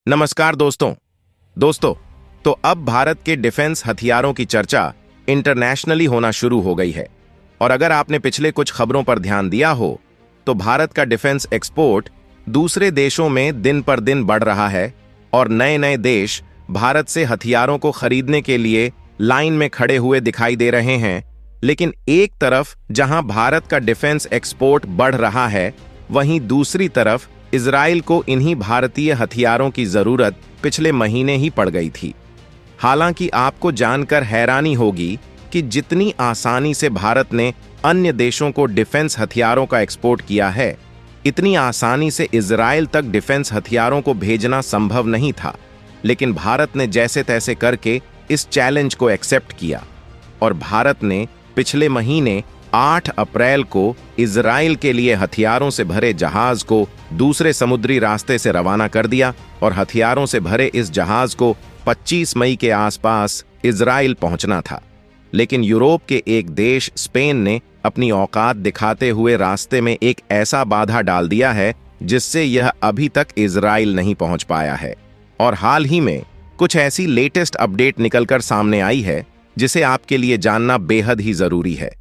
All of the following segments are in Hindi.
नमस्कार दोस्तों, तो अब भारत के डिफेंस हथियारों की चर्चा इंटरनेशनली होना शुरू हो गई है। और अगर आपने पिछले कुछ खबरों पर ध्यान दिया हो तो भारत का डिफेंस एक्सपोर्ट दूसरे देशों में दिन पर दिन बढ़ रहा है और नए नए देश भारत से हथियारों को खरीदने के लिए लाइन में खड़े हुए दिखाई दे रहे हैं। लेकिन एक तरफ जहां भारत का डिफेंस एक्सपोर्ट बढ़ रहा है, वहीं दूसरी तरफ इजराइल को इन्हीं भारतीय हथियारों की जरूरत पिछले महीने ही पड़ गई थी। हालांकि आपको जानकर हैरानी होगी कि जितनी आसानी से भारत ने अन्य देशों को डिफेंस हथियारों का एक्सपोर्ट किया है, इतनी आसानी से इजराइल तक डिफेंस हथियारों को भेजना संभव नहीं था। लेकिन भारत ने जैसे तैसे करके इस चैलेंज को एक्सेप्ट किया और भारत ने पिछले महीने 8 अप्रैल को इजराइल के लिए हथियारों से भरे जहाज को दूसरे समुद्री रास्ते से रवाना कर दिया और हथियारों से भरे इस जहाज को 25 मई के आसपास इजराइल पहुंचना था। लेकिन यूरोप के एक देश स्पेन ने अपनी औकात दिखाते हुए रास्ते में एक ऐसा बाधा डाल दिया है जिससे यह अभी तक इजराइल नहीं पहुंच पाया है। और हाल ही में कुछ ऐसी लेटेस्ट अपडेट निकलकर सामने आई है जिसे आपके लिए जानना बेहद ही जरूरी है।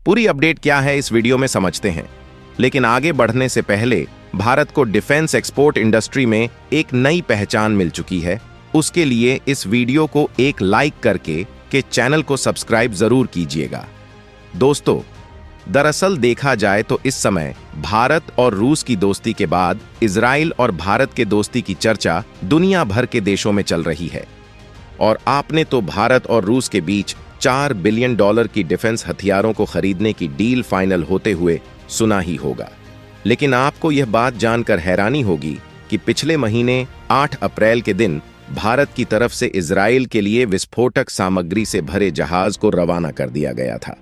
पूरी अपडेट क्या है इस वीडियो में समझते हैं, लेकिन आगे बढ़ने से पहले भारत को डिफेंस एक्सपोर्ट इंडस्ट्री में एक नई पहचान मिल चुकी है। उसके लिए इस वीडियो को एक लाइक करके चैनल को सब्सक्राइब जरूर कीजिएगा। दोस्तों, दरअसल देखा जाए तो इस समय भारत और रूस की दोस्ती के बाद इजराइल और भारत के दोस्ती की चर्चा दुनिया भर के देशों में चल रही है। और आपने तो भारत और रूस के बीच $4 बिलियन की डिफेंस हथियारों को खरीदने की डील फाइनल होते हुए सुना ही होगा। लेकिन आपको यह बात जानकर हैरानी होगी कि पिछले महीने 8 अप्रैल के दिन भारत की तरफ से इजराइल के लिए विस्फोटक सामग्री से भरे जहाज को रवाना कर दिया गया था।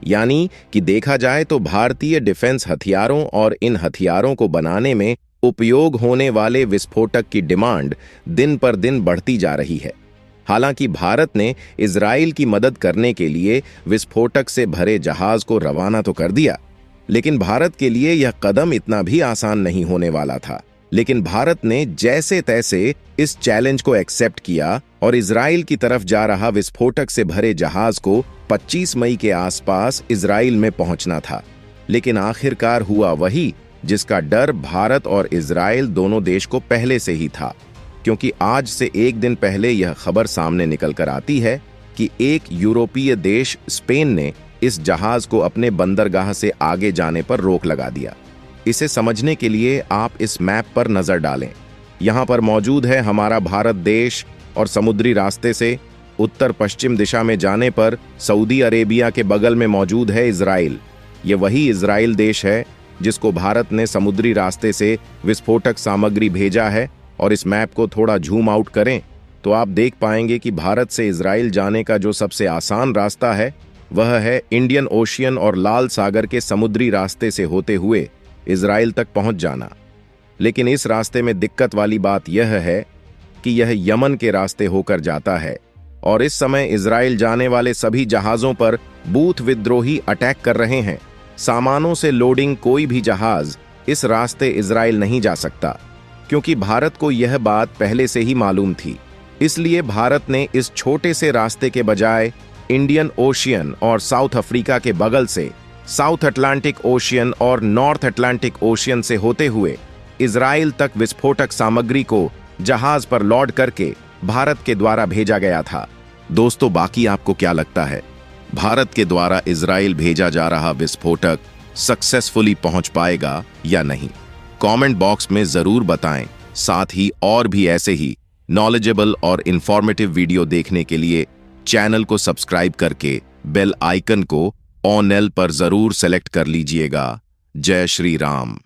यानी कि देखा जाए तो भारतीय डिफेंस हथियारों और इन हथियारों को बनाने में उपयोग होने वाले विस्फोटक की डिमांड दिन पर दिन बढ़ती जा रही है। हालांकि भारत ने इजराइल की मदद करने के लिए विस्फोटक से भरे जहाज को रवाना तो कर दिया, लेकिन भारत के लिए यह कदम इतना भी आसान नहीं होने वाला था। लेकिन भारत ने जैसे तैसे इस चैलेंज को एक्सेप्ट किया और इजराइल की तरफ जा रहा विस्फोटक से भरे जहाज को 25 मई के आसपास इजराइल में पहुंचना था। लेकिन आखिरकार हुआ वही जिसका डर भारत और इजराइल दोनों देश को पहले से ही था, क्योंकि आज से एक दिन पहले यह खबर सामने निकलकर आती है कि एक यूरोपीय देश स्पेन ने इस जहाज को अपने बंदरगाह से आगे जाने पर रोक लगा दिया। इसे समझने के लिए आप इस मैप पर नजर डालें। यहाँ पर मौजूद है हमारा भारत देश और समुद्री रास्ते से उत्तर पश्चिम दिशा में जाने पर सऊदी अरेबिया के बगल में मौजूद है इजराइल। ये वही इजराइल देश है जिसको भारत ने समुद्री रास्ते से विस्फोटक सामग्री भेजा है। और इस मैप को थोड़ा झूम आउट करें तो आप देख पाएंगे कि भारत से इजराइल जाने का जो सबसे आसान रास्ता है वह है इंडियन ओशियन और लाल सागर के समुद्री रास्ते से होते हुए इजराइल तक पहुंच जाना। लेकिन इस रास्ते में दिक्कत वाली बात यह है कि यह यमन के रास्ते होकर जाता है और इस समय इजराइल जाने वाले सभी जहाजों पर बूथ विद्रोही अटैक कर रहे हैं। सामानों से लोडिंग कोई भी जहाज इस रास्ते इजराइल नहीं जा सकता, क्योंकि भारत को यह बात पहले से ही मालूम थी। इसलिए भारत ने इस छोटे से रास्ते के बजाय इंडियन ओशियन और साउथ अफ्रीका के बगल से साउथ अटलांटिक ओशियन और नॉर्थ अटलांटिक ओशियन से होते हुए इजराइल तक विस्फोटक सामग्री को जहाज पर लोड करके भारत के द्वारा भेजा गया था। दोस्तों, बाकी आपको क्या लगता है, भारत के द्वारा इजराइल भेजा जा रहा विस्फोटक सक्सेसफुली पहुंच पाएगा या नहीं? कमेंट बॉक्स में जरूर बताएं। साथ ही और भी ऐसे ही नॉलेजेबल और इंफॉर्मेटिव वीडियो देखने के लिए चैनल को सब्सक्राइब करके बेल आइकन को ऑन एल पर जरूर सेलेक्ट कर लीजिएगा। जय श्री राम।